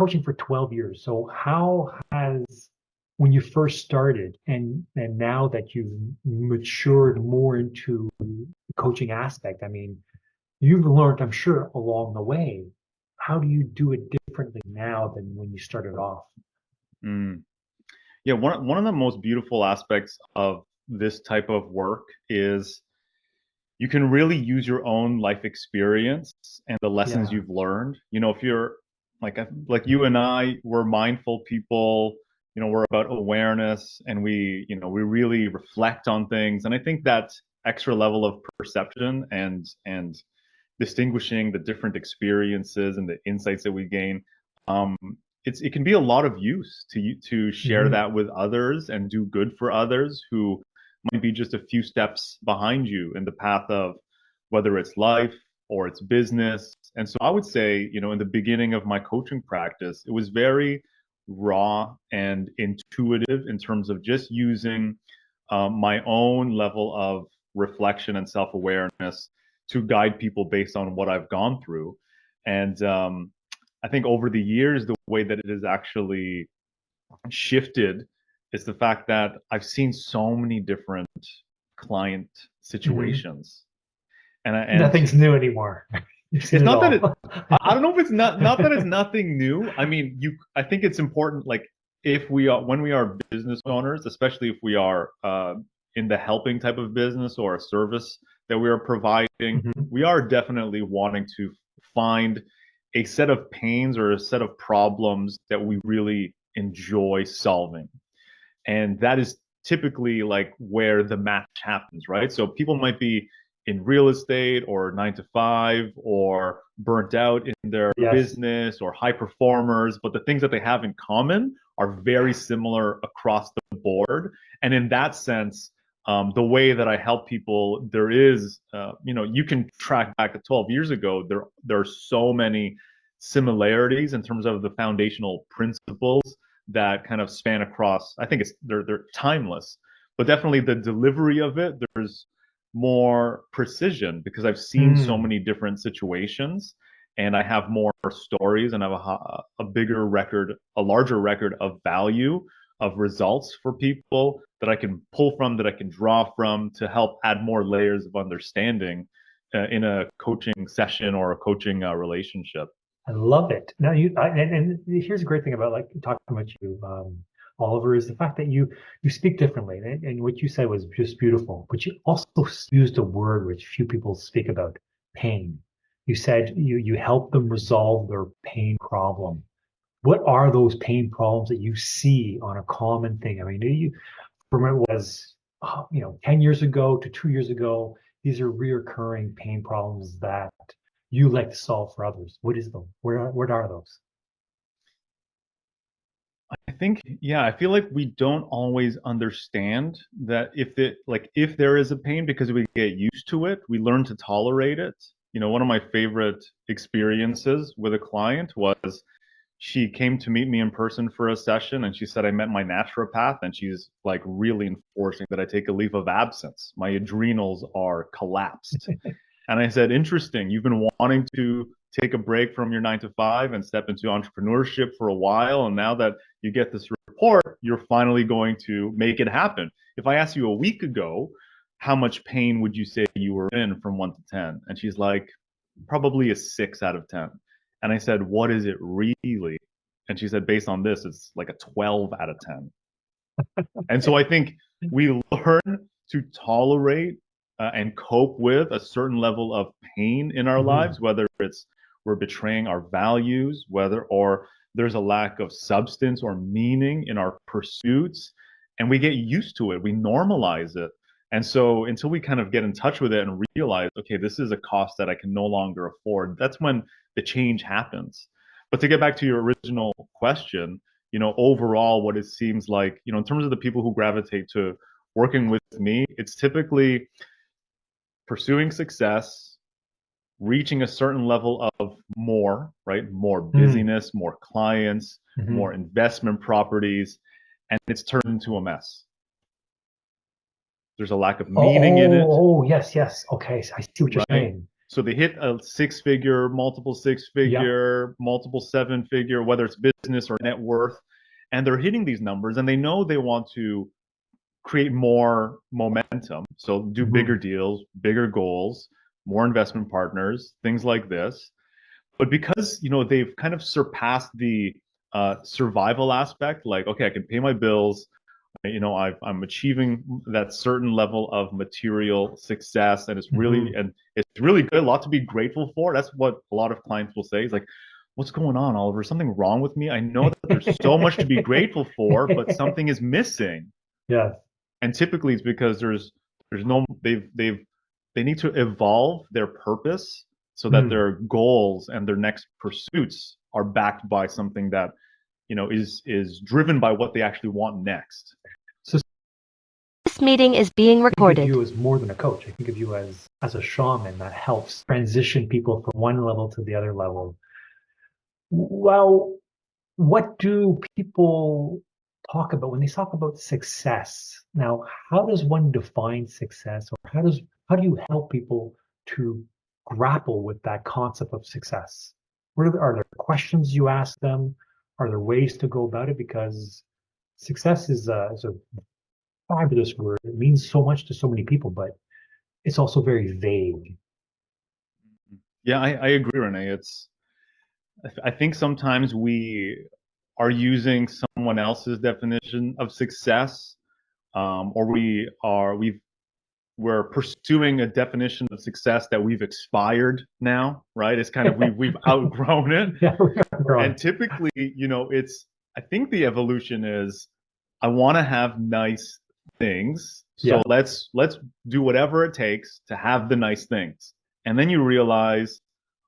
coaching for 12 years. So how has, when you first started and now that you've matured more into the coaching aspect, I mean, you've learned, I'm sure, along the way. How do you do it differently now than when you started off? Mm. Yeah, one of the most beautiful aspects of this type of work is you can really use your own life experience and the lessons Yeah. you've learned. If you're like you and I, we're mindful people, we're about awareness and we really reflect on things. And I think that extra level of perception and distinguishing the different experiences and the insights that we gain, um, it can be a lot of use to share Hmm. that with others and do good for others who might be just a few steps behind you in the path of whether it's life or it's business. And so I would say, in the beginning of my coaching practice, it was very raw and intuitive in terms of just using my own level of reflection and self-awareness to guide people based on what I've gone through. And I think over the years, the way that it has actually shifted is the fact that I've seen so many different client Hmm. situations. And Nothing's new anymore. You've seen it's it not that all. I don't know if it's not that it's nothing new. I mean, I think it's important, like, if we are when we are business owners, especially if we are in the helping type of business or a service that we are providing, Mhm. we are definitely wanting to find a set of pains or a set of problems that we really enjoy solving. And that is typically like where the match happens, right? So people might be in real estate or 9 to 5 or burnt out in their Yes. business or high performers, but the things that they have in common are very similar across the board. And in that sense, the way that I help people, there is, you can track back to 12 years ago. There are so many similarities in terms of the foundational principles that kind of span across. I think they're timeless, but definitely the delivery of it, there's more precision because I've seen so Mm. many different situations and I have more stories and I have a bigger record, a larger record of value of results for people that I can pull from, that I can draw from to help add more layers of understanding in a coaching session or a coaching relationship. I love it. Now and here's a great thing about like talking about you, Oliver, is the fact that you speak differently, and what you said was just beautiful. But you also used a word which few people speak about: pain. You said you help them resolve their pain problem. What are those pain problems that you see on a common thing? I mean, you from it was 10 years ago to 2 years ago, these are reoccurring pain problems that you like to solve for others. What is them? What are those? I think, yeah, I feel like we don't always understand that if there is a pain because we get used to it, we learn to tolerate it. One of my favorite experiences with a client was she came to meet me in person for a session and she said, I met my naturopath and she's like really enforcing that I take a leave of absence. My adrenals are collapsed. And I said, interesting. You've been wanting to take a break from your 9 to 5 and step into entrepreneurship for a while. And now that you get this report, you're finally going to make it happen. If I asked you a week ago, how much pain would you say you were in from 1 to 10? And she's like, probably a 6 out of 10. And I said, what is it really? And she said, based on this, it's like a 12 out of 10. And so I think we learn to tolerate and cope with a certain level of pain in our Mhm. lives, whether it's we're betraying our values, whether or there's a lack of substance or meaning in our pursuits, and we get used to it, we normalize it. And so until we kind of get in touch with it and realize, okay, this is a cost that I can no longer afford, that's when the change happens. But to get back to your original question, overall, what it seems like, in terms of the people who gravitate to working with me, it's typically pursuing success, reaching a certain level of more, right? More Mm. busyness, more clients, more Mhm. investment properties, and it's turned into a mess. There's a lack of Oh, meaning in it, yes, yes. Okay, so I see what you're right? saying. So they hit a six figure, multiple six Yeah. figure, multiple seven figure, whether it's business or net worth, and they're hitting these numbers and they know they want to create more momentum. So do bigger Hmm. deals, bigger goals, more investment partners, things like this. But because they've kind of surpassed the survival aspect, like okay, I can pay my bills, I'm achieving that certain level of material success, and Hmm. it's really good, a lot to be grateful for. That's what a lot of clients will say. It's like, what's going on, Oliver? Something wrong with me? I know that there's so much to be grateful for, but something is missing. Yes. And typically it's because there's no they need to evolve their purpose so that Hmm. their goals and their next pursuits are backed by something that is driven by what they actually want next. So This meeting is being think of recorded. you as more than a coach. I think of you as a shaman that helps transition people from one level to the other level. Well, what do people talk about when they talk about success? Now, how does one define success, or how do you help people to grapple with that concept of success? Are there questions you ask them? Are there ways to go about it? Because success is a fabulous word. It means so much to so many people, but it's also very vague. Yeah, I agree, Renee. I think sometimes we are using someone else's definition of success, or we're pursuing a definition of success that we've expired now, right? It's kind of we've outgrown it. Yeah, we are And growing. typically, I think the evolution is I want to have nice things. So Yeah. let's do whatever it takes to have the nice things. And then you realize,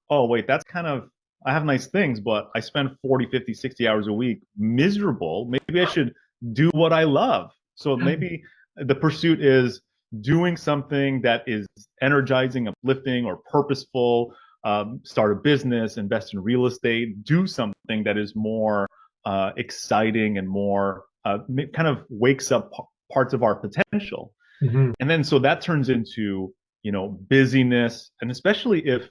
oh, wait, that's kind of, I have nice things, but I spend 40, 50, 60 hours a week miserable. Maybe I should do what I love. So maybe the pursuit is doing something that is energizing, uplifting, or purposeful. Start a business, invest in real estate, do something that is more exciting and more kind of wakes up parts of our potential. Hmm. And then so that turns into busyness, and especially if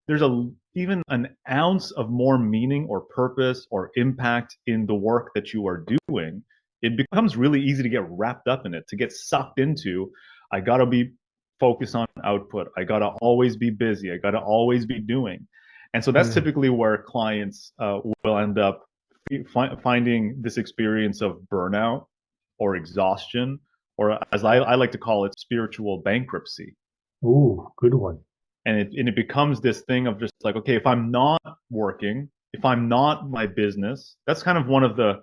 there's a even an ounce of more meaning or purpose or impact in the work that you are doing, it becomes really easy to get wrapped up in it, to get sucked into. I gotta be focused on output, I gotta always be busy, I gotta always be doing. And so that's Mm. typically where clients will end up finding this experience of burnout or exhaustion, or as I like to call it, spiritual bankruptcy. Ooh, good one. And it becomes this thing of just like, okay, if I'm not working, if I'm not my business, that's kind of one of the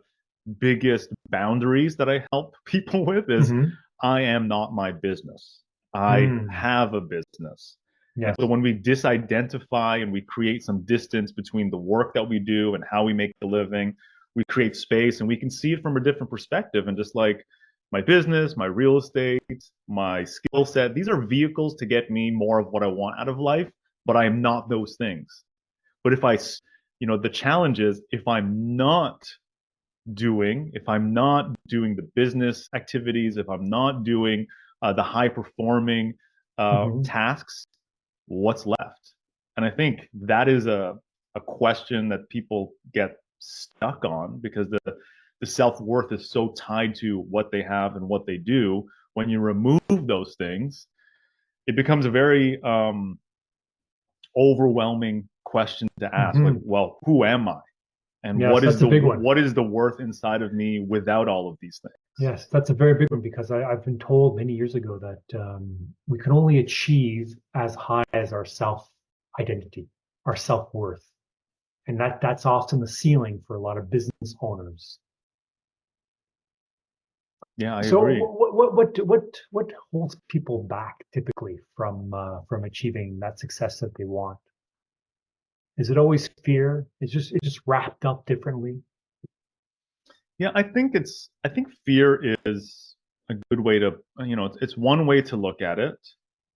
biggest boundaries that I help people with is Hmm. I am not my business. I Mm. have a business. And Yes. so when we disidentify and we create some distance between the work that we do and how we make a living, we create space and we can see it from a different perspective. And just like my business, my real estate, my skill set, these are vehicles to get me more of what I want out of life, but I am not those things. But the challenge is if I'm not doing the business activities, if I'm not doing the high performing Hmm. tasks, what's left? And I think that is a question that people get stuck on because the self worth is so tied to what they have and what they do. When you remove those things, it becomes a very overwhelming question to ask. Like, Hmm. well, who am I? And Yes, that's a big one. what is the worth inside of me without all of these things? Yes, that's a very big one because I've been told many years ago that we can only achieve as high as our self identity, our self worth, and that's often the ceiling for a lot of business owners. Yeah, I So, agree. what holds people back typically from achieving that success that they want? Is it always fear? It's just wrapped up differently. Yeah, I think fear is a good way to, it's one way to look at it.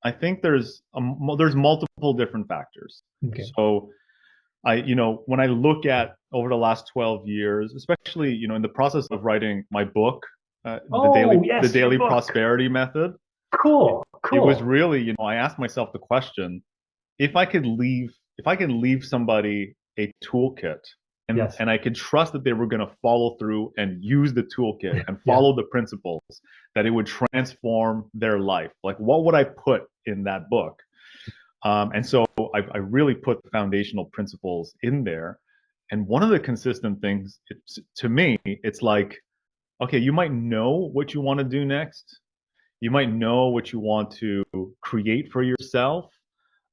I think there's multiple different factors. Okay. So when I look at over the last 12 years, especially, in the process of writing my book, Oh, the yes, your daily book. prosperity method, Cool, it was cool. really, I asked myself the question, if I could leave somebody a toolkit Yes. and I could trust that they were going to follow through and use the toolkit and Yeah. follow the principles, that it would transform their life. Like, what would I put in that book? And so I really put the foundational principles in there. And one of the consistent things, to me, it's like, okay, you might know what you want to do next. You might know what you want to create for yourself.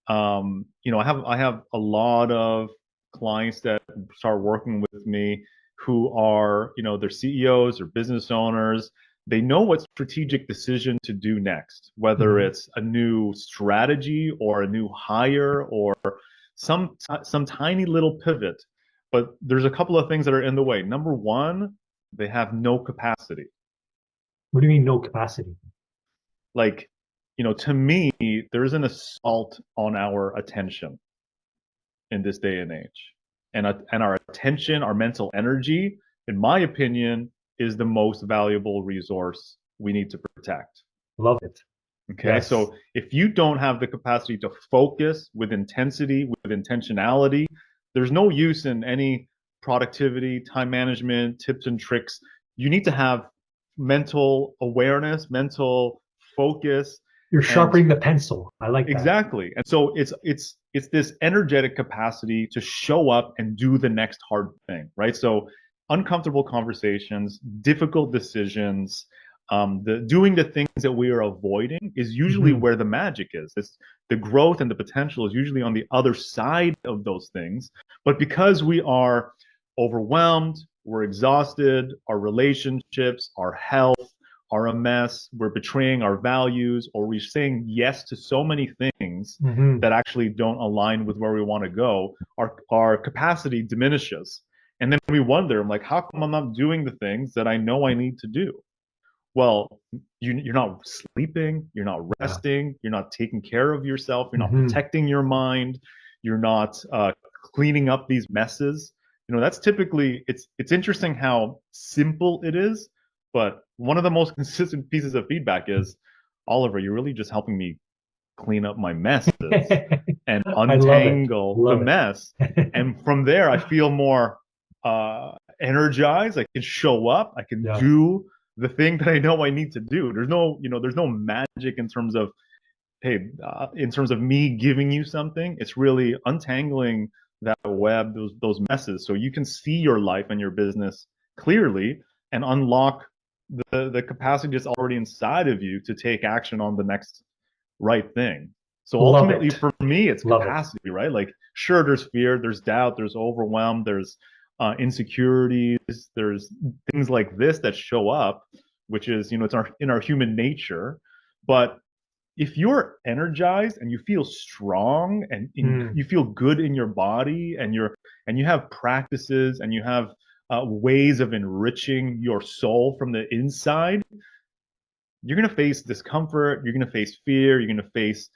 I have a lot of clients that start working with me who are, they're CEOs or business owners. They know what strategic decision to do next, whether Mhm. it's a new strategy or a new hire or some tiny little pivot. But there's a couple of things that are in the way. Number one, they have no capacity. What do you mean no capacity? Like, to me, there's an assault on our attention in this day and age. And our attention, our mental energy, in my opinion, is the most valuable resource we need to protect. Love it. Okay, Yes. so if you don't have the capacity to focus with intensity, with intentionality, there's no use in any productivity, time management, tips and tricks. You need to have mental awareness, mental focus, You're and sharpening the pencil. I like that. exactly. And so it's this energetic capacity to show up and do the next hard thing, right? So uncomfortable conversations, difficult decisions, the doing the things that we are avoiding is usually Hmm. where the magic is. It's the growth and the potential is usually on the other side of those things. But because we are overwhelmed, we're exhausted, our relationships, our health are a mess, we're betraying our values, or we're saying yes to so many things Hmm. that actually don't align with where we want to go, our capacity diminishes. And then we wonder, I'm like, how come I'm not doing the things that I know I need to do? Well, you're not sleeping, you're not Yeah. resting, you're not taking care of yourself, you're not Hmm. protecting your mind, you're not cleaning up these messes. That's typically it's interesting how simple it is, but one of the most consistent pieces of feedback is, Oliver, you're really just helping me clean up my messes and I love it. untangle the Love mess. it. And from there, I feel more energized. I can show up. I can Yeah. do the thing that I know I need to do. There's no magic in terms of, hey, in terms of me giving you something. It's really untangling that web, those messes, so you can see your life and your business clearly and unlock the capacity that's already inside of you to take action on the next right thing. So Love ultimately, it. for me, it's Love it. capacity, right? Like, sure, there's fear, there's doubt, there's overwhelm, there's insecurities, there's things like this that show up, which is, it's in our human nature. But if you're energized and you feel strong and Mm. you feel good in your body and you have practices and you have ways of enriching your soul from the inside, you're going to face discomfort, you're going to face fear, you're going to face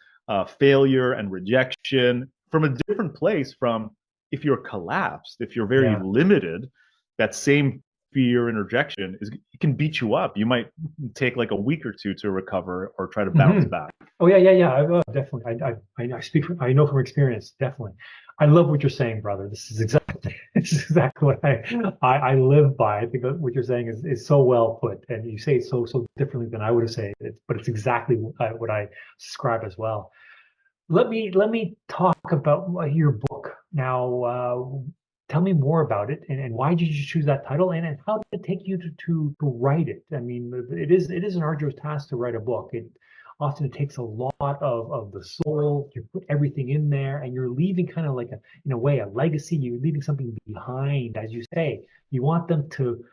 failure and rejection from a different place from if you're collapsed, if you're very Yeah. limited, that same fear and rejection it can beat you up. You might take like a week or two to recover or try to bounce Hmm. back. Oh yeah, yeah, yeah. Definitely. I speak. I know from experience. Definitely. I love what you're saying, brother. This is exactly this is exactly what I live by. I think that what you're saying is so well put, and you say it so differently than I would have said it. But it's exactly what I describe as well. Let me talk about your book now. Tell me more about it, and why did you choose that title, and how did it take you to write it? I mean, it is an arduous task to write a book. It takes a lot of the soul. You put everything in there, and you're leaving kind of like in a way, a legacy. You're leaving something behind, as you say. You want them to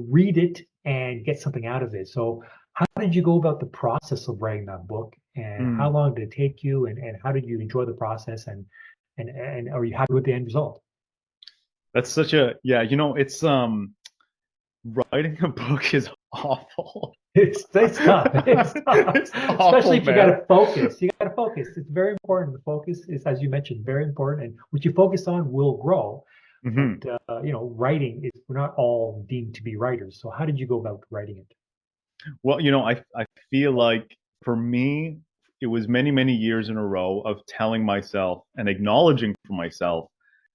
read it and get something out of it. So how did you go about the process of writing that book, and how Mm. long did it take you, and how did you enjoy the process, and are you happy with the end result? That's such a yeah, it's writing a book is awful. It's tough. It's tough, It's especially awful, if you got man. to focus. You got to focus. It's very important. The focus is, as you mentioned, very important, and what you focus on will grow. But Hmm. writing is we're not all deemed to be writers. So how did you go about writing it? Well, I feel like for me, it was many, many years in a row of telling myself and acknowledging for myself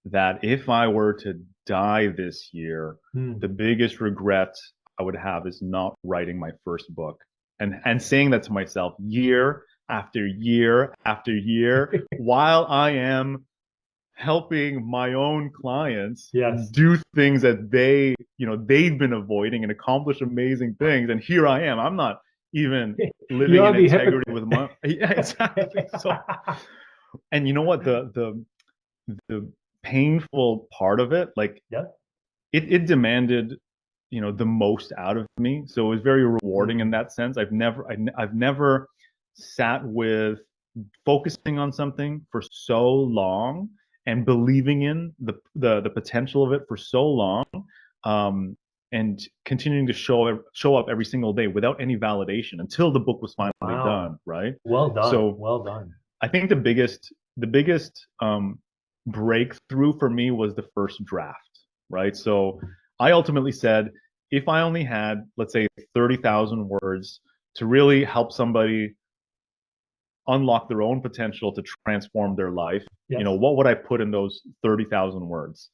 that if I were to die this year, the biggest regret I would have is not writing my first book. And saying that to myself year after year after year while I am helping my own clients Yes. do things that they've been avoiding and accomplish amazing things. And here I am. I'm not even living in integrity with my yeah, exactly. So, and you know what, the painful part of it, like Yeah. it demanded the most out of me, so it was very rewarding in that sense. I've never sat with focusing on something for so long and believing in the potential of it for so long, and continuing to show up every single day without any validation until the book was finally done, right? Well done. So Well done. I think the biggest breakthrough for me was the first draft, right? So I ultimately said, if I only had, let's say, 30,000 words to really help somebody unlock their own potential to transform their life, Yes. what would I put in those 30,000 words?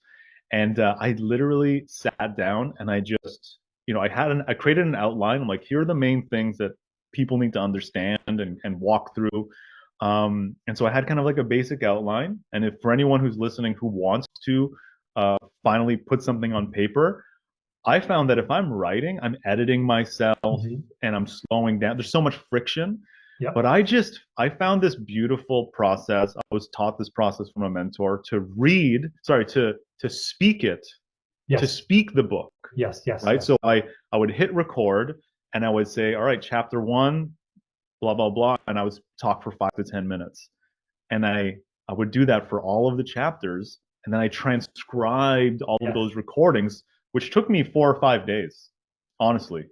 And I literally sat down and I just, I created an outline. I'm like, here are the main things that people need to understand and walk through. And so I had kind of like a basic outline. And if for anyone who's listening who wants to finally put something on paper, I found that if I'm writing, I'm editing myself and I'm slowing down. There's so much friction. Yep. But I found this beautiful process. I was taught this process from a mentor to speak it, Yes. to speak the book. Yes. Yes. Right. Yes. So I would hit record and I would say, all right, chapter 1, blah, blah, blah. And I would talk for 5 to 10 minutes. And I would do that for all of the chapters. And then I transcribed all of those recordings, which took me 4 or 5 days, honestly,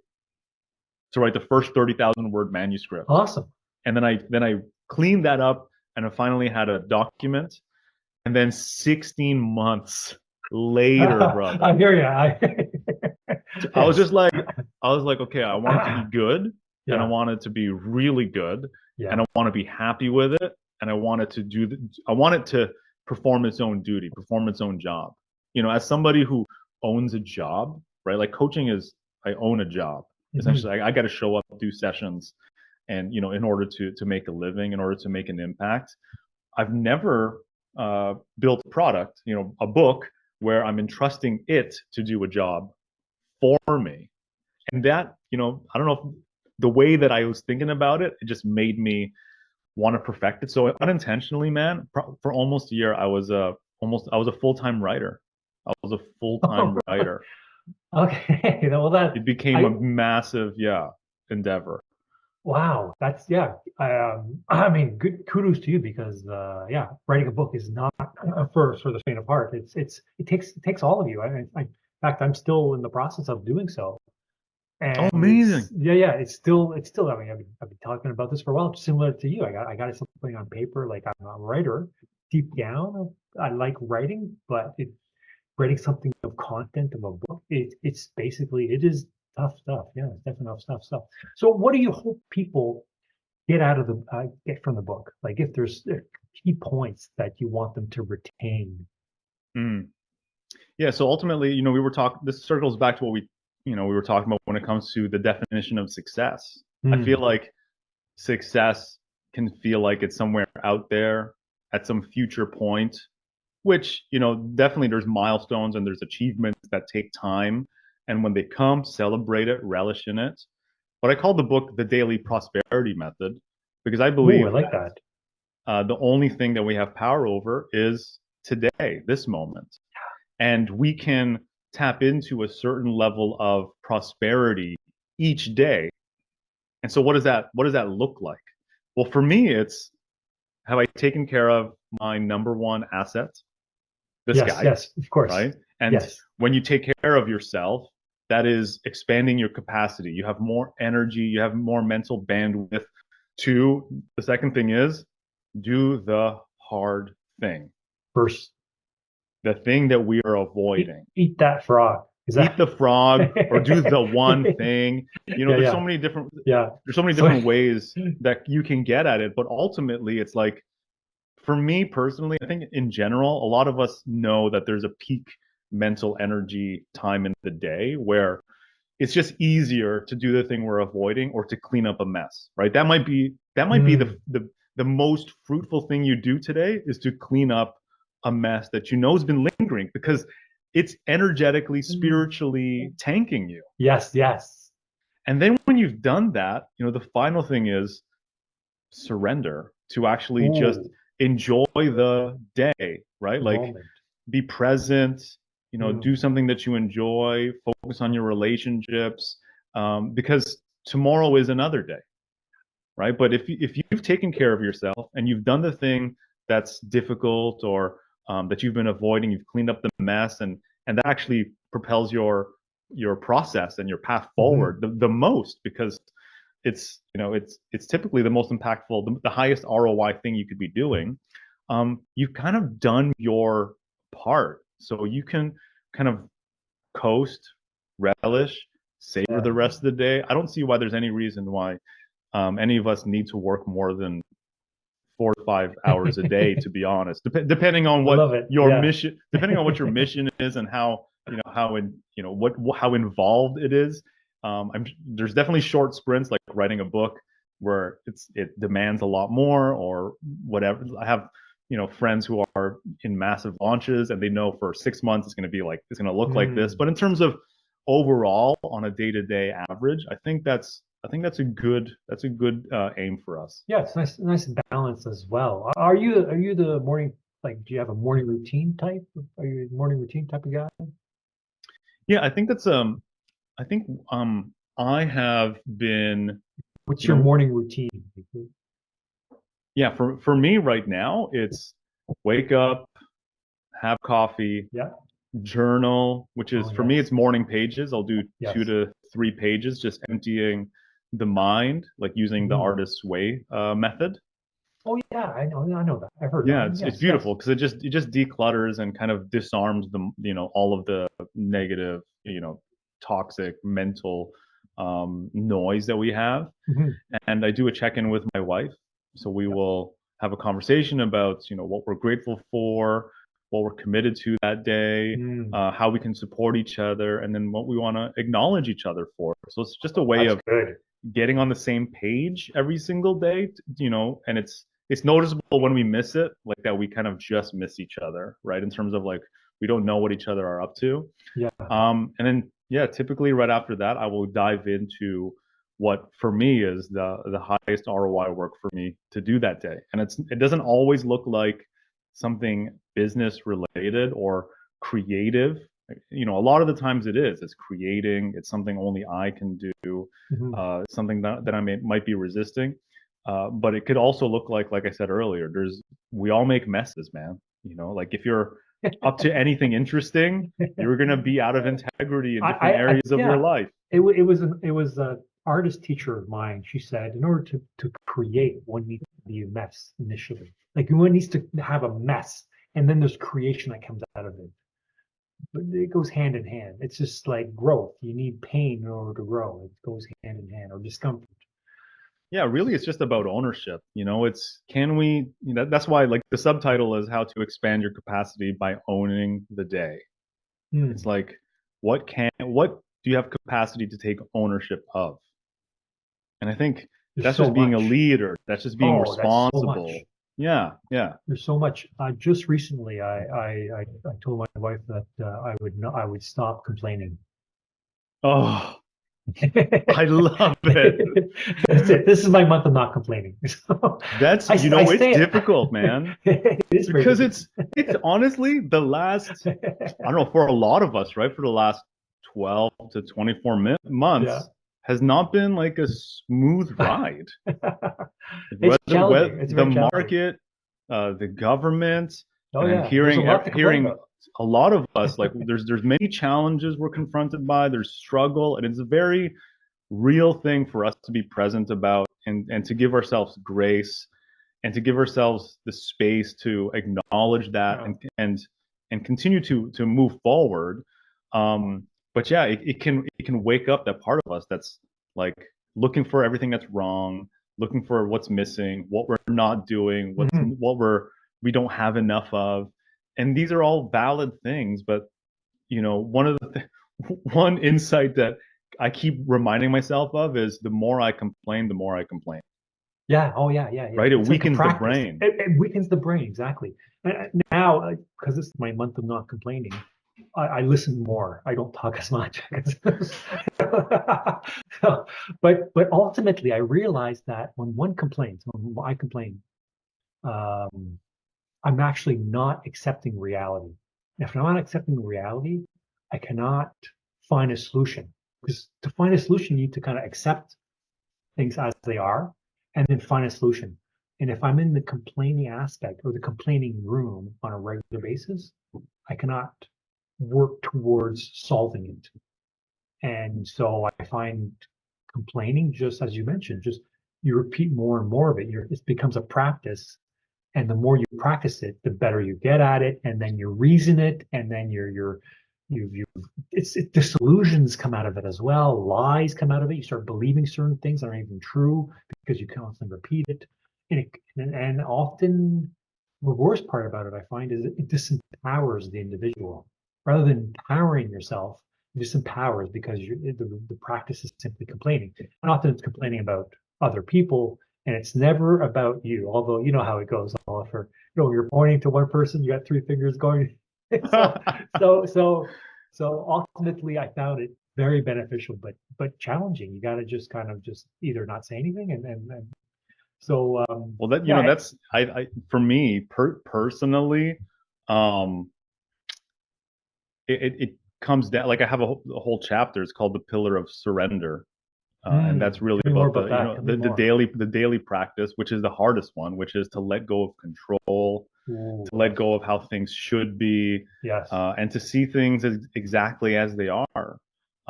to write the first 30,000 word manuscript. Awesome. And then I cleaned that up and I finally had a document. And then 16 months later, brother, I hear you. I was like, okay, I want it to be good, and I Yeah. want it to be really good, Yeah. and I want to be happy with it, and I want it to perform its own duty, perform its own job. As somebody who owns a job, right? Like coaching is, I own a job. Essentially, I got to show up, do sessions, and in order to make a living, in order to make an impact. I've never built a product, a book where I'm entrusting it to do a job for me. And that, I don't know if the way that I was thinking about it, it just made me want to perfect it. So unintentionally, man, for almost a year, I was a full-time writer. I was a full-time writer. Okay. Well, It became a massive, endeavor. Wow, that's I mean, good kudos to you because writing a book is not for the faint of heart. It takes all of you. In fact, I'm still in the process of doing so. Oh, And amazing. it's still. I mean, I've been talking about this for a while. Similar to you, I got something on paper. Like I'm a writer. Deep down, I like writing, but writing something of content of a book, it's basically it is tough stuff. Yeah, it's definitely tough stuff. So, what do you hope people get from the book? Like, if there's key points that you want them to retain. Mm. Yeah. So ultimately, we were talking. This circles back to what we were talking about when it comes to the definition of success. I feel like success can feel like it's somewhere out there at some future point, which, definitely there's milestones and there's achievements that take time. And when they come, celebrate it, relish in it. But I call the book The Daily Prosperity Method because I Ooh, I believe like that. the only thing that we have power over is today, this moment. And we can tap into a certain level of prosperity each day. And so what does that look like? Well, for me, it's, have I taken care of my number one asset? This Yes, guy, yes, of course. right? And Yes. when you take care of yourself, that is expanding your capacity. You have more energy, you have more mental bandwidth. The second thing is do the hard thing. First, The thing that we are avoiding. eat that frog. eat the frog or do the one thing. Yeah, There's yeah, so many different yeah. So ways that you can get at it, but ultimately it's like, for me personally, I think in general, a lot of us know that there's a peak mental energy time in the day where it's just easier to do the thing we're avoiding or to clean up a mess, right? That might be mm, the most fruitful thing you do today is to clean up a mess that you know has been lingering because it's energetically, mm. spiritually tanking you. Yes, yes. And then when you've done that, the final thing is surrender to actually just Ooh, enjoy the day, right? the Like moment. be present, Mm, do something that you enjoy, focus on your relationships, because tomorrow is another day, right? But if you've taken care of yourself and you've done the thing that's difficult or that you've been avoiding, you've cleaned up the mess, and that actually propels your process and your path mhm. forward the most because it's typically the most impactful, the highest ROI thing you could be doing. You've kind of done your part, so you can kind of coast, relish, savor Yeah. the rest of the day. I don't see why there's any reason why any of us need to work more than 4 to 5 hours a day, to be honest. Depending on I what love it. your Yeah. mission, depending on what your mission is and how involved it is. There's definitely short sprints like writing a book where it demands a lot more or whatever. I have friends who are in massive launches and they know for 6 months it's going to look like this. Mm. But in terms of overall on a day-to-day average, I think that's a good aim for us. Yeah, it's nice balance as well. Are you the morning, like, do you have a morning routine type? Are you a morning routine type of guy? Yeah, I think I have been, What's you your know, morning routine? yeah, for me right now, it's wake up, have coffee, Yeah. journal, which Oh, is for me, yes. it's morning pages. I'll do two Yes. to three pages, just emptying the mind, like using the Mhm. artist's way method. Oh, yeah. I know that. I've heard Yeah, that. it's Yes. Yes. beautiful because it just declutters and kind of disarms all of the negative, toxic mental noise that we have. Mhm. And I do a check-in with my wife. So we Yep. will have a conversation about, what we're grateful for, what we're committed to that day, Mm. how we can support each other, and then what we want to acknowledge each other for. So it's just a way That's of good. getting on the same page every single day, and it's noticeable when we miss it, like that we kind of just miss each other, right? In terms of like we don't know what each other are up to. Yeah. And then yeah, typically right after that, I will dive into what for me is the highest ROI work for me to do that day. And it doesn't always look like something business related or creative. A lot of the times it is. It's creating. It's something only I can do. Mhm. Something that might be resisting. But it could also look like I said earlier. We all make messes, man. Like if you're up to anything interesting, you're going to be out of integrity in different areas of your Yeah. life. It was an artist teacher of mine. She said, in order to create, one needs to be a mess initially. Like one needs to have a mess, and then there's creation that comes out of it. But it goes hand in hand. It's just like growth. You need pain in order to grow. It goes hand in hand, or discomfort. Yeah, really, it's just about ownership. It's can we, that's why like the subtitle is how to expand your capacity by owning the day. It's Hmm. like, what do you have capacity to take ownership of? And I think There's that's so just being a much. leader. That's just being Oh, that's so much. responsible. Yeah, yeah. There's so much. Just recently, I told my wife that I would stop complaining. Oh, That's I love it. it. This is my month of not complaining. So That's, I it's stay. difficult, man, It is very because difficult. it's honestly the last, I don't know, for a lot of us, right? For the last 12 to 24 Yeah. months has not been like a smooth ride. It's Whether challenging. It's the very challenging. market, the government, Oh and then yeah, there's a lot to complain hearing about. a lot of us, like there's many challenges we're confronted by, there's struggle, and it's a very real thing for us to be present about and to give ourselves grace and to give ourselves the space to acknowledge that Yeah. and continue to move forward. but yeah, it can wake up that part of us that's like looking for everything that's wrong, looking for what's missing, what we're not doing, Mhm. what we don't have enough of. And these are all valid things, but one of one insight that I keep reminding myself of is the more I complain, the more I complain. Yeah. Oh, yeah, yeah, yeah. Right? It It's like a weakens the practice. brain. It weakens the brain, exactly. Now, because this is my month of not complaining, I listen more. I don't talk as much. So, but ultimately, I realized that when one complains, when I complain, um, I'm actually not accepting reality. If I'm not accepting reality, I cannot find a solution. Because to find a solution, you need to kind of accept things as they are and then find a solution. And if I'm in the complaining aspect or the complaining room on a regular basis, I cannot work towards solving it. And so I find complaining, just as you mentioned, just you repeat more and more of it. It becomes a practice. And the more you practice it, the better you get at it. And then you reason it. And then disillusions come out of it as well. Lies come out of it. You start believing certain things that aren't even true because you constantly repeat it. And often the worst part about it, I find, is it disempowers the individual. Rather than empowering yourself, it disempowers because the practice is simply complaining. And often it's complaining about other people, and it's never about you. Although you know how it goes, Oliver. You're pointing to one person, you got three fingers going. so, so, so, so ultimately, I found it very beneficial, but challenging. You got to just kind of just either not say anything, and so Well, that yeah, that's I for me personally, um, it comes down like I have a whole chapter. It's called the Pillar of Surrender, and that's tell really me more about about that. Tell me more. the daily practice, which is the hardest one, which is to let go of control, Ooh, to let go of how things should be, yes. and to see things exactly as they are.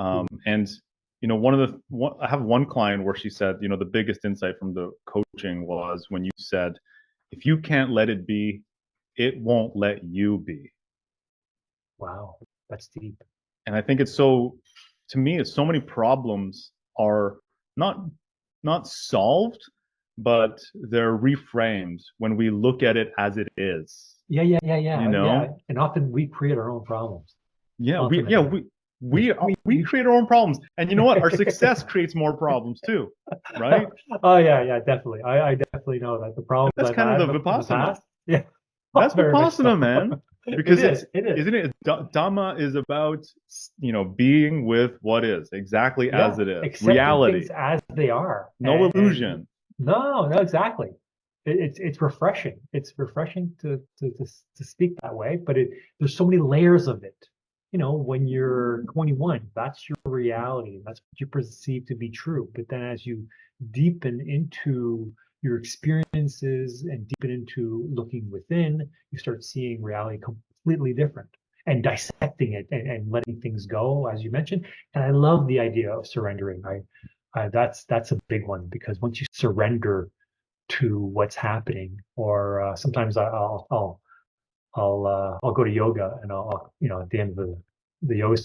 Ooh, And I have one client where she said, the biggest insight from the coaching was when you said, if you can't let it be, it won't let you be. wow, that's deep. And I think to me, it's so many problems are not not solved, but they're reframed when we look at it as it is. Yeah, yeah, yeah, You yeah, yeah. know, And often we create our own problems. yeah, Ultimately, we create our own problems, and you know what? Our success creates more problems too, right? Oh, yeah, yeah, definitely. I definitely know that the problems That's I've kind of had the in the vipassana. past, yeah, That's very much vipassana, so. man. It Because is, it is. isn't it? Dhamma is about being with what is exactly as Yeah, it is, accepting things reality, as they are, no and illusion. no, no, exactly. It's refreshing. It's refreshing to speak that way, but there's so many layers of it. When you're 21, that's your reality. That's what you perceive to be true. But then as you deepen into your experiences and deepen into looking within, you start seeing reality completely different and dissecting it and letting things go, as you mentioned. And I love the idea of surrendering. That's a big one because once you surrender to what's happening, or sometimes I'll go to yoga and at the end of the yoga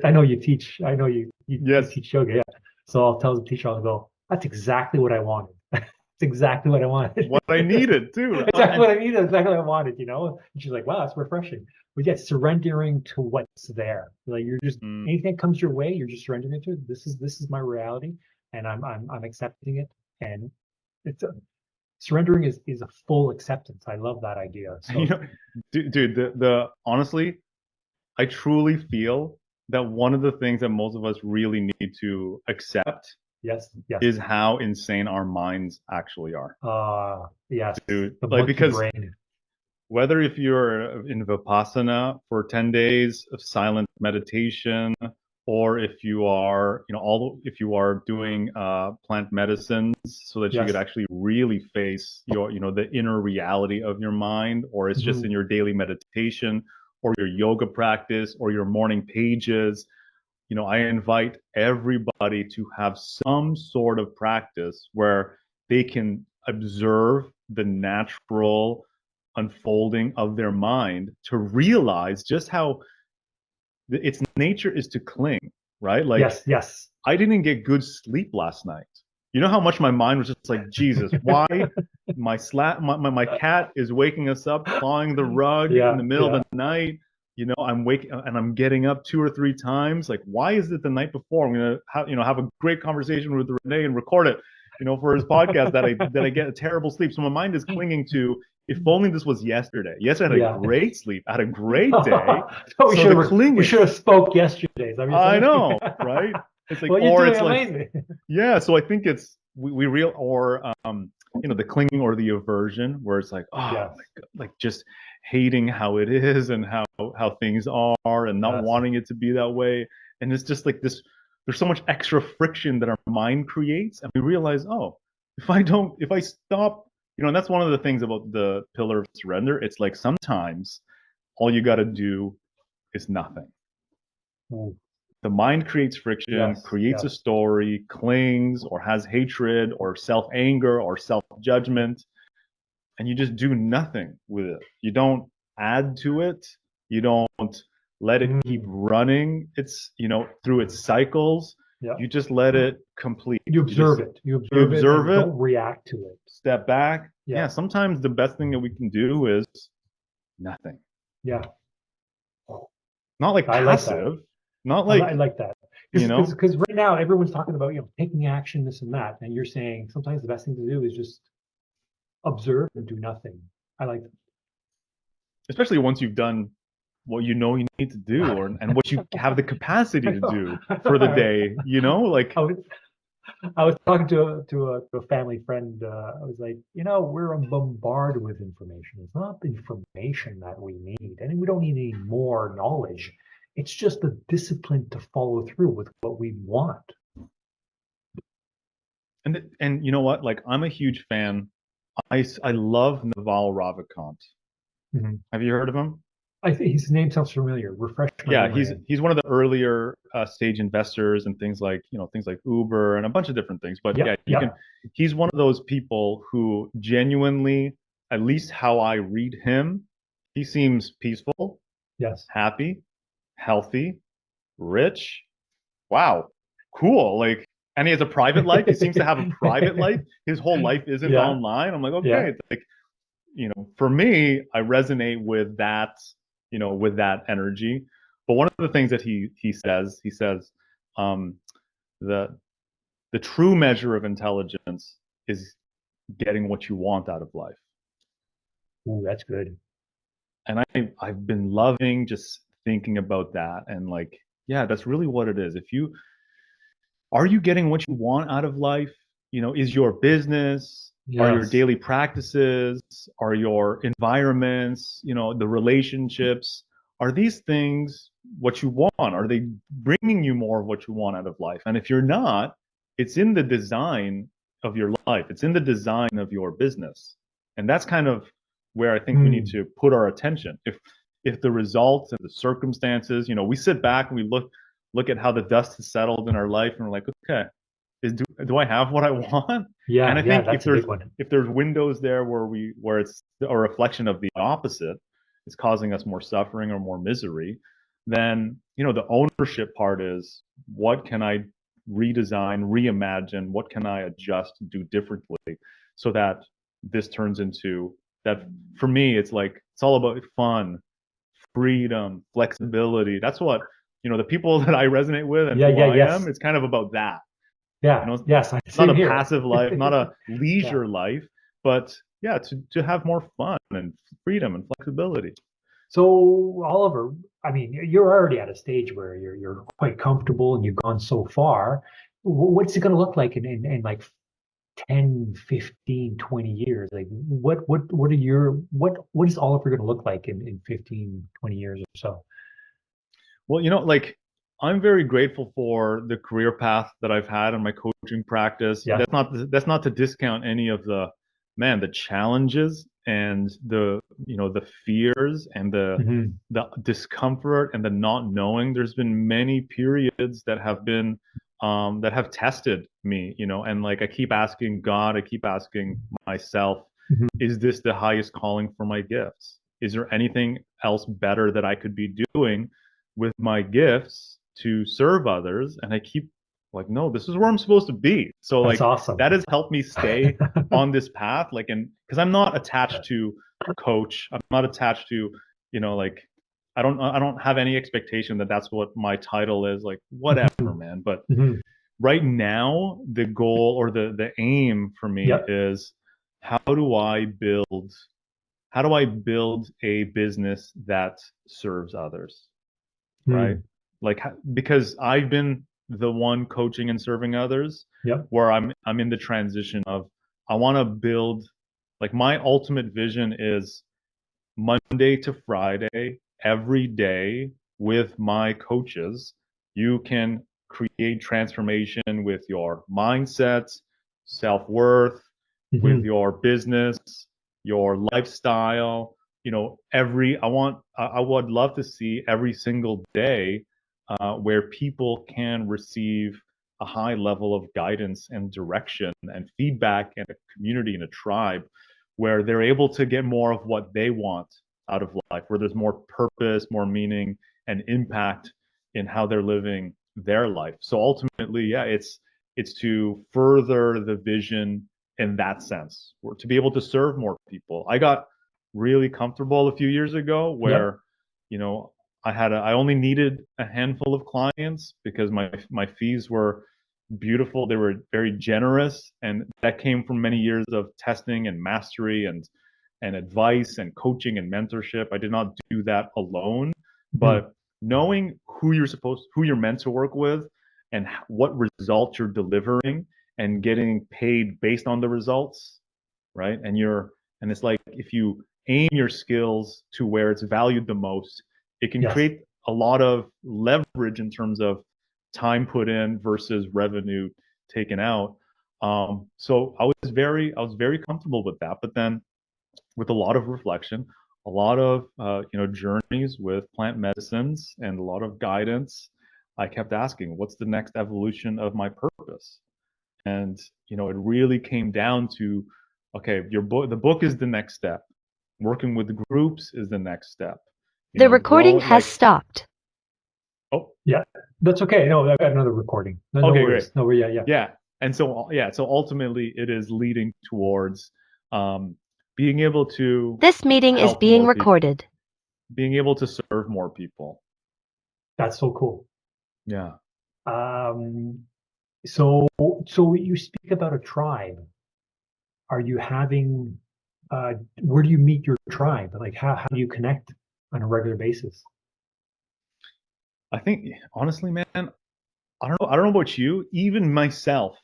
I know you teach. I know you Yes, teach yoga, yeah. So I'll tell the teacher, I'll go, that's exactly what I wanted. It's exactly what I wanted. what I needed too. Exactly what I needed. Exactly what I wanted. And she's like, wow, that's refreshing. But yeah, surrendering to what's there. Like you're just Mm. anything that comes your way, you're just surrendering to it. This is my reality, and I'm accepting it. And it's surrendering is a full acceptance. I love that idea. You So know, dude, the honestly, I truly feel that one of the things that most of us really need to accept yes, yes. is how insane our minds actually are. Yes, Dude, the like monkey because brain. whether if you're in Vipassana for 10 days of silent meditation, or if you are, if you are doing plant medicines so that you could Yes. actually really face the inner reality of your mind, or it's just in Mhm. your daily meditation or your yoga practice or your morning pages, I invite everybody to have some sort of practice where they can observe the natural unfolding of their mind to realize just how its nature is to cling, right? Like Yes. I didn't get good sleep last night. You know how much my mind was just like, Jesus, why my cat is waking us up, clawing the rug in the middle of the night. You know, I'm waking and I'm getting up 2 or 3 times. Like, why is it the night before I'm gonna have a great conversation with Renee and record it, for his podcast that I get a terrible sleep. So my mind is clinging to, if only this was yesterday. Yes, I had a great sleep, I had a great day. So we should have spoke yesterday. I know, right? It's like, well, you're or doing it's like, amazing. yeah. So I think it's we real or the clinging or the aversion, where it's like, oh my God, like just hating how it is and how things are, and not wanting it to be that way. And it's just like this. There's so much extra friction that our mind creates, and we realize, oh, if I stop, and that's one of the things about the pillar of surrender. It's like sometimes all you got to do is nothing. Mm. The mind creates friction, creates a story, clings or has hatred or self-anger or self-judgment, and you just do nothing with it. You don't add to it. You don't let it keep running. It's, through its cycles. You just let it complete. You observe it. You observe it. Don't react to it. Step back. Yeah. Sometimes the best thing that we can do is nothing. Yeah. Not like passive. Not like I like that. Because right now everyone's talking about taking action, this and that, and you're saying sometimes the best thing to do is just observe and do nothing. I like that. Especially once you've done what you need to do, and what you have the capacity to do for the day. Like I was talking to a family friend. I was like, we're bombarded with information. It's not the information that we need, and we don't need any more knowledge. It's just the discipline to follow through with what we want. And you know what? Like, I'm a huge fan. I love Naval Ravikant. Mm-hmm. Have you heard of him? I think his name sounds familiar. Refresh my memory. He's one of the earlier stage investors and things like Uber and a bunch of different things. But he's one of those people who genuinely, at least how I read him, he seems peaceful, happy, healthy, rich. Wow, cool. Like, and he has a private life. He seems to have a private life. His whole life isn't online. I'm like, okay, it's like, for me, I resonate with that, with that energy. But one of the things that he says, the true measure of intelligence is getting what you want out of life. Ooh, that's good. And I've been loving just thinking about that, and like, yeah, that's really what it is. Are you getting what you want out of life? Is your business, are your daily practices, are your environments, the relationships, are these things what you want? Are they bringing you more of what you want out of life? And if you're not, it's in the design of your life. It's in the design of your business. And that's kind of where I think we need to put our attention. If the results and the circumstances, we sit back and we look at how the dust has settled in our life, and we're like, okay, do I have what I want? Yeah, and I think if there's windows there where it's a reflection of the opposite, it's causing us more suffering or more misery, then the ownership part is, what can I redesign, reimagine, what can I adjust, do differently, so that this turns into that. For me, it's like, it's all about fun, freedom, flexibility. That's what the people that I resonate with and who I am. It's kind of about that. Yes. It's not a passive life, not a leisure life, but to have more fun and freedom and flexibility. So, Oliver, I mean, you're already at a stage where you're quite comfortable and you've gone so far. What's it going to look like in like 10, 15, 20 years? Like what is Oliver going to look like in 15, 20 years or so? Well, like, I'm very grateful for the career path that I've had in my coaching practice. Yeah. That's not to discount any of the challenges and the fears and the discomfort and the not knowing. There's been many periods that have been that have tested me, and like, I keep asking God, I keep asking myself, is this the highest calling for my gifts? Is there anything else better that I could be doing with my gifts to serve others, and I keep like, no, this is where I'm supposed to be. So That's like awesome. that has helped me stay on this path, like, and because I'm not attached to coach, I'm not attached to, like I don't have any expectation that that's what my title is, like whatever, man. But Mhm. right now, the goal or the aim for me Yep. is how do I build how do I build a business that serves others, right? Mm. Like because I've been the one coaching and serving others, Yep. where I'm in the transition of I want to build, like, my ultimate vision is Monday to Friday, every day with my coaches, you can create transformation with your mindset, self worth, with Mhm. your business, your lifestyle. I would love to see every single day where people can receive a high level of guidance and direction and feedback and a community and a tribe where they're able to get more of what they want out of life, where there's more purpose, more meaning, and impact in how they're living their life. So ultimately, yeah, it's to further the vision in that sense, or to be able to serve more people. I got really comfortable a few years ago Yep. where, you know, I only needed a handful of clients because my fees were beautiful. They were very generous, and that came from many years of testing and mastery and advice and coaching and mentorship. I did not do that alone, Mhm. but knowing who you're meant to work with and what results you're delivering and getting paid based on the results, right? And it's like if you aim your skills to where it's valued the most, it can Yes. create a lot of leverage in terms of time put in versus revenue taken out. So I was very comfortable with that. But then with a lot of reflection, a lot of journeys with plant medicines, and a lot of guidance, I kept asking, what's the next evolution of my purpose? And it really came down to, okay, the book is the next step. Working with groups is the next step. The recording Growing, has like, stopped. oh, Yeah. That's okay. No, I got another recording. No, no okay, great. worries. No, yeah, yeah. Yeah. And so, yeah, so ultimately it is leading towards um, being able to This meeting is help being more people, recorded. being able to serve more people. That's so cool. Yeah. Um, so you speak about a tribe. Are you having, where do you meet your tribe? Like how do you connect on a regular basis? I think, honestly, man, I don't know about you, even myself,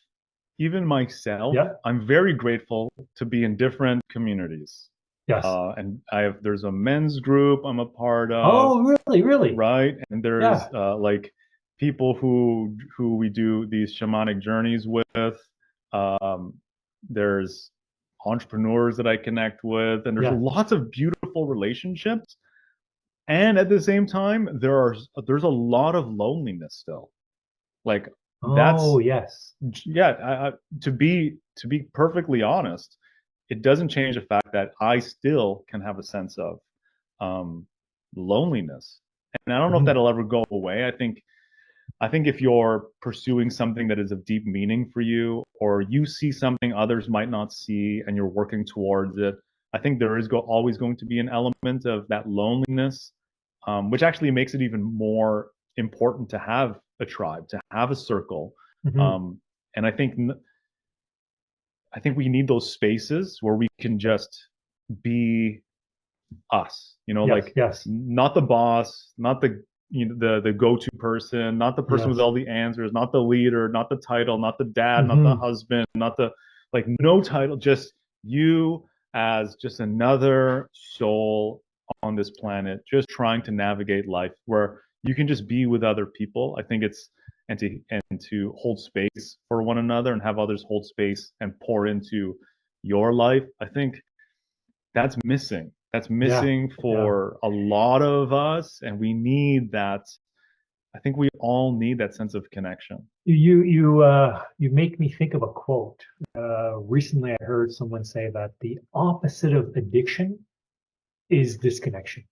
Yeah. I'm very grateful to be in different communities. Yes. And there's a men's group I'm a part of, Oh, really? Really? right? And there's Yeah. like people who we do these shamanic journeys with. Um, there's entrepreneurs that I connect with, and there's Yeah. lots of beautiful relationships. And at the same time, there's a lot of loneliness still. Like, Oh, that's yes. yeah. To be perfectly honest, it doesn't change the fact that I still can have a sense of um, loneliness, and I don't know if Mhm. that'll ever go away. I think if you're pursuing something that is of deep meaning for you, or you see something others might not see, and you're working towards it, I think there is always going to be an element of that loneliness, which actually makes it even more important to have a tribe, to have a circle. Mhm. Um, and I think we need those spaces where we can just be us, Yes. like, Yes. not the boss, not the go-to person, not the person with Yes. all the answers, not the leader, not the title, not the dad, not the Mhm. husband, not the, like, no title, just you as just another soul on this planet, just trying to navigate life where you can just be with other people. I think it's and to hold space for one another and have others hold space and pour into your life. I think that's missing. That's Yeah. missing Yeah. for a lot of us, and we need that. I think we all need that sense of connection. You make me think of a quote. Recently, I heard someone say that the opposite of addiction is disconnection.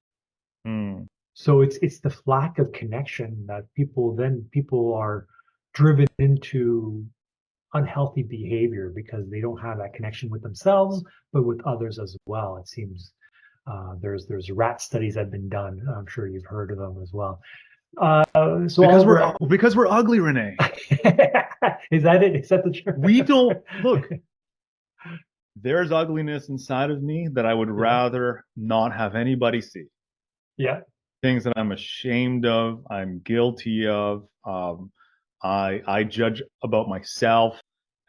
Hmm. So it's the lack of connection that people are driven into unhealthy behavior because they don't have that connection with themselves, but with others as well. It seems there's rat studies that have been done. I'm sure you've heard of them as well. So Because we're ugly, Renee. Is that it? Is that the truth? We don't look. There's ugliness inside of me that I would rather not have anybody see. Yeah. Things that I'm ashamed of, I'm guilty of. I judge about myself,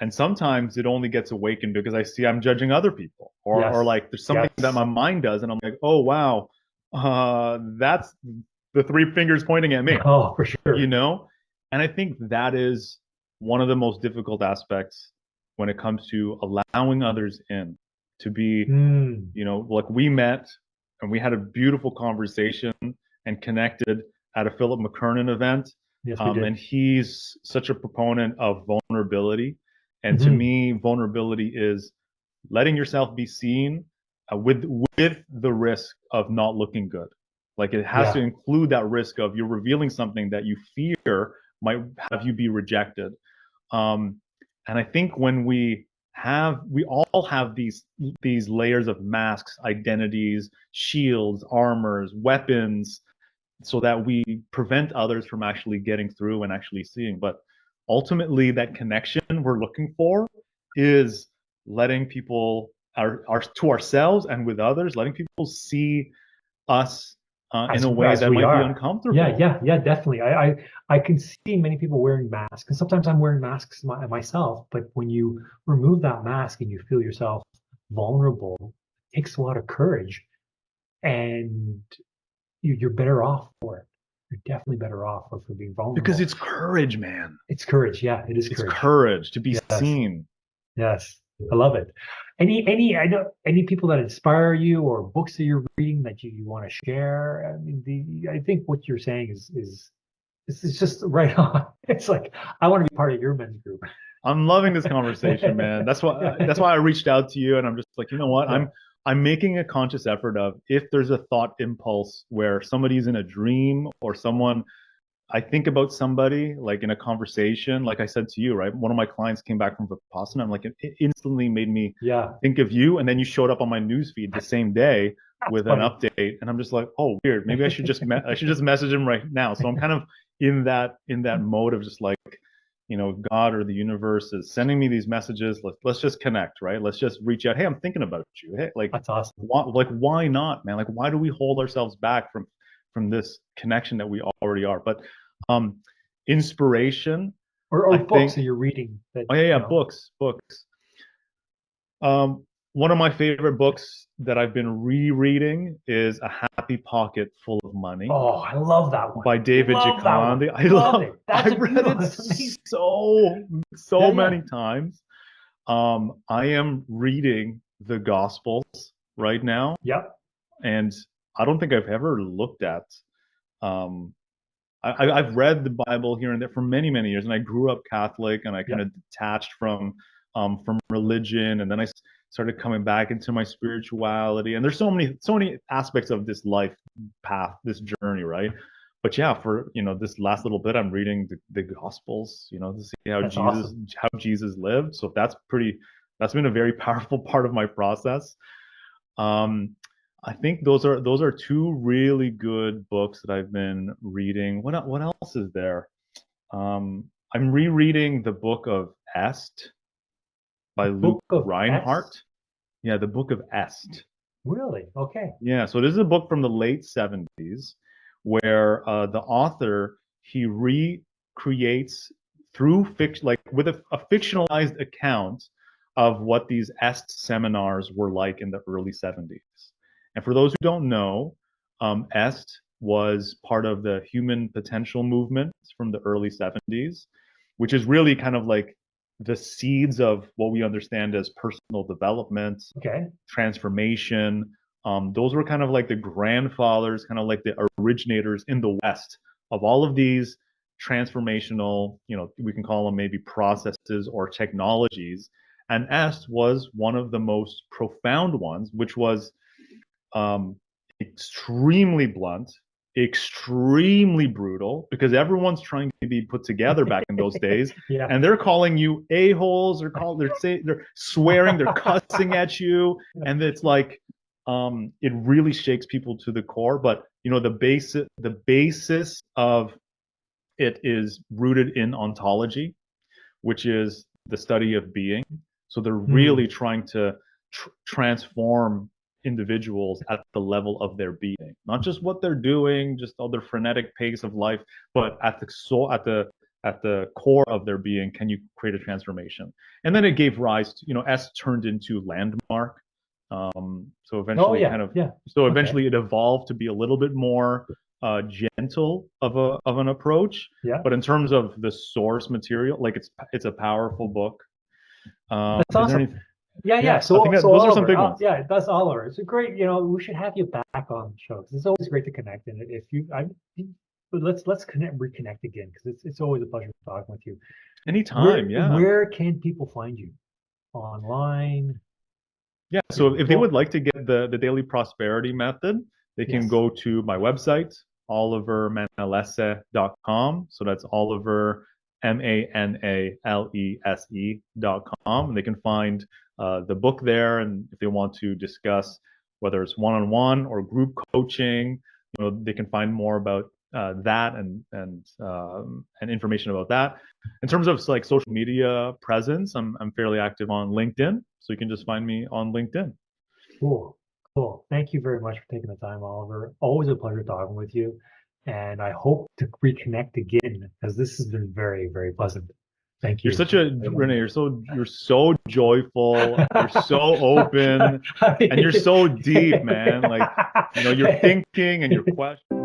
and sometimes it only gets awakened because I see I'm judging other people, or like there's something that my mind does, and I'm like, oh wow, that's the three fingers pointing at me. Oh, for sure. You know, and I think that is one of the most difficult aspects when it comes to allowing others in to be, you know, like we met and we had a beautiful conversation and connected at a Philip McKernan event. Yes, we did. And he's such a proponent of vulnerability. And to me, vulnerability is letting yourself be seen with the risk of not looking good. Like it has to include that risk of you're revealing something that you fear might have you be rejected. And I think when we all have these layers of masks, identities, shields, armors, weapons, so that we prevent others from actually getting through and actually seeing. But ultimately, that connection we're looking for is letting people to ourselves and with others, letting people see us in a way that might be uncomfortable. Yeah, definitely. I can see many people wearing masks, and sometimes I'm wearing masks myself. But when you remove that mask and you feel yourself vulnerable, it takes a lot of courage, and you're better off for it. You're definitely better off for being vulnerable. Because it's courage, man. It's courage. Yeah, it is it's courage. It's courage to be seen. Yes, I love it. I know any people that inspire you or books that you're reading that you want to share. I mean, I think what you're saying is just right on. It's like I want to be part of your men's group. I'm loving this conversation, man. That's why I reached out to you, and I'm just like, you know what? I'm making a conscious effort of if there's a thought impulse where somebody's in a dream or someone, I think about somebody like in a conversation, like I said to you, right? One of my clients came back from Vipassana. I'm like, it instantly made me think of you. And then you showed up on my newsfeed the same day with an update. And I'm just like, oh, weird. Maybe I should just message him right now. So I'm kind of in that mode of just like, you know, God or the universe is sending me these messages. Let's just connect, right? Let's just reach out. Hey, I'm thinking about you. Hey, like, that's awesome. Why not, man? Like, why do we hold ourselves back from this connection that we already are? But inspiration or books that you're reading. Books. One of my favorite books that I've been rereading is A Happy Pocket Full of Money. Oh, I love that one. By David Giocondi. I've read it so many times. I am reading the Gospels right now. Yep. And I don't think I've ever looked at I've read the Bible here and there for many, many years, and I grew up Catholic, and I kind of detached from religion, and then I started coming back into my spirituality. And there's so many aspects of this life path, this journey, right? But yeah, for this last little bit, I'm reading the Gospels, to see how Jesus lived. So that's been a very powerful part of my process. I think those are two really good books that I've been reading. What else is there? I'm rereading the book of Est by Luke Reinhardt. Yeah, the book of Est. Really? Okay. Yeah, so this is a book from the late 70s where the author, he recreates through fiction, like with a fictionalized account of what these Est seminars were like in the early 70s. And for those who don't know, Est was part of the human potential movement from the early 70s, which is really kind of like the seeds of what we understand as personal development, transformation. Those were kind of like the grandfathers, kind of like the originators in the West of all of these transformational, we can call them maybe processes or technologies. And Est was one of the most profound ones, which was extremely blunt, extremely brutal because everyone's trying to be put together back in those days, Yeah. and they're calling you a-holes, they're swearing, they're cussing at you, and it's like it really shakes people to the core. But the basis of it is rooted in ontology, which is the study of being. So they're really trying to transform individuals at the level of their being, not just what they're doing, just all their frenetic pace of life, but at the core of their being, can you create a transformation? And then it gave rise to, S turned into landmark. So eventually eventually it evolved to be a little bit more gentle of an approach. Yeah. But in terms of the source material, like it's a powerful book. That's awesome. Yeah. So I think those are some big ones. Yeah, that's Oliver. It's a great. We should have you back on the show because it's always great to connect. And let's reconnect again because it's always a pleasure talking with you. Anytime. Where can people find you? Online? Yeah. So if they would like to get the daily prosperity method, they can go to my website, olivermanalese.com. So that's Oliver, MANALESE.com. And they can find the book there. And if they want to discuss whether it's one-on-one or group coaching, they can find more about that and information about that. In terms of like social media presence, I'm fairly active on LinkedIn. So you can just find me on LinkedIn. Cool. Thank you very much for taking the time, Oliver. Always a pleasure talking with you. And I hope to reconnect again because this has been very, very pleasant. Thank you. You're such a Rene. You're so joyful. You're so open, and you're so deep, man. Like your thinking and your questions.